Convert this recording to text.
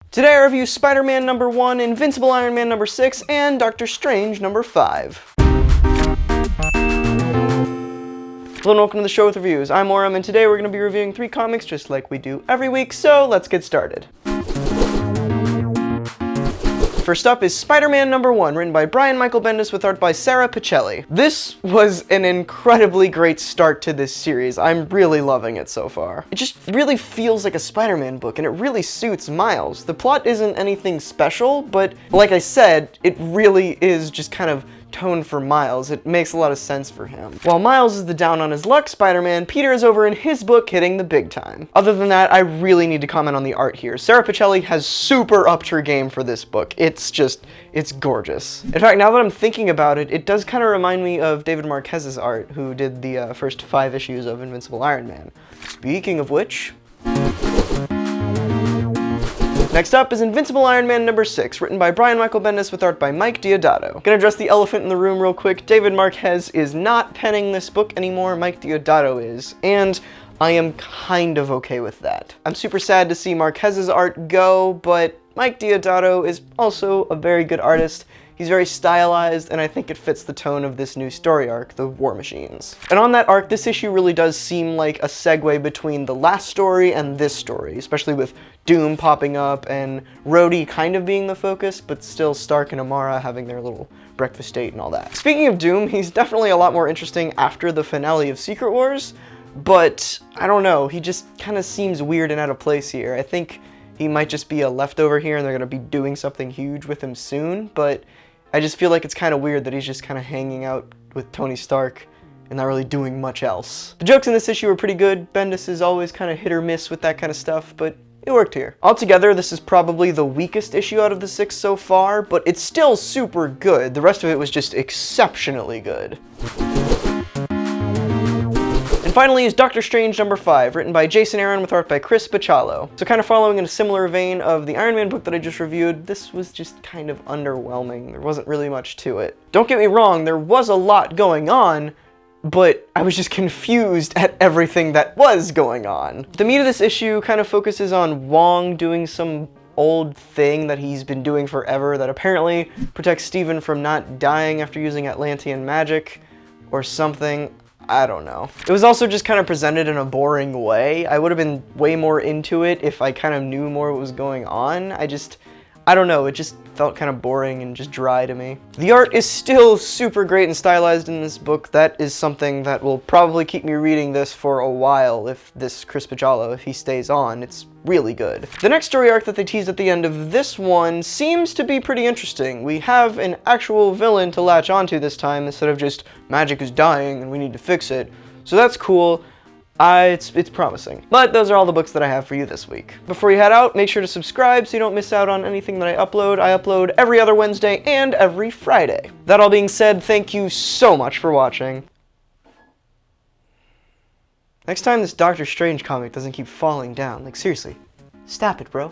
Today I review Spider-Man number 1, Invincible Iron Man number 6, and Doctor Strange number 5. Hello and welcome to the show with reviews. I'm Auram, and today we're going to be reviewing 3 comics just like we do every week, so let's get started. First up is Spider-Man number 1, written by Brian Michael Bendis with art by Sara Pichelli. This was an incredibly great start to this series. I'm really loving it so far. It just really feels like a Spider-Man book, and it really suits Miles. The plot isn't anything special, but like I said, it really is just kind of tone for Miles. It makes a lot of sense for him. While Miles is the down on his luck Spider-Man, Peter is over in his book hitting the big time. Other than that, I really need to comment on the art here. Sara Pichelli has super upped her game for this book. It's gorgeous. In fact, now that I'm thinking about it, it does kind of remind me of David Marquez's art, who did the first 5 issues of Invincible Iron Man. Speaking of which, next up is Invincible Iron Man number 6, written by Brian Michael Bendis with art by Mike Deodato. Gonna address the elephant in the room real quick. David Marquez is not penning this book anymore, Mike Deodato is, and I am kind of okay with that. I'm super sad to see Marquez's art go, but Mike Deodato is also a very good artist. He's very stylized, and I think it fits the tone of this new story arc, the War Machines. And on that arc, this issue really does seem like a segue between the last story and this story, especially with Doom popping up and Rhodey kind of being the focus, but still Stark and Amara having their little breakfast date and all that. Speaking of Doom, he's definitely a lot more interesting after the finale of Secret Wars, but I don't know, he just kind of seems weird and out of place here. I think he might just be a leftover here and they're going to be doing something huge with him soon, but I just feel like it's kind of weird that he's just kind of hanging out with Tony Stark and not really doing much else. The jokes in this issue were pretty good. Bendis is always kind of hit or miss with that kind of stuff, but it worked here. Altogether, this is probably the weakest issue out of the 6 so far, but it's still super good. The rest of it was just exceptionally good. And finally is Doctor Strange number 5, written by Jason Aaron with art by Chris Bachalo. So kind of following in a similar vein of the Iron Man book that I just reviewed, this was just kind of underwhelming. There wasn't really much to it. Don't get me wrong, there was a lot going on, but I was just confused at everything that was going on. The meat of this issue kind of focuses on Wong doing some old thing that he's been doing forever that apparently protects Stephen from not dying after using Atlantean magic or something. I don't know. It was also just kind of presented in a boring way. I would have been way more into it if I kind of knew more what was going on. I don't know, it just felt kind of boring and just dry to me. The art is still super great and stylized in this book. That is something that will probably keep me reading this for a while if this Chris Bachalo, if he stays on. It's really good. The next story arc that they teased at the end of this one seems to be pretty interesting. We have an actual villain to latch onto this time instead of just magic is dying and we need to fix it. So that's cool. It's promising. But those are all the books that I have for you this week. Before you head out, make sure to subscribe so you don't miss out on anything that I upload. I upload every other Wednesday and every Friday. That all being said, thank you so much for watching. Next time this Doctor Strange comic doesn't keep falling down, like seriously, stop it, bro.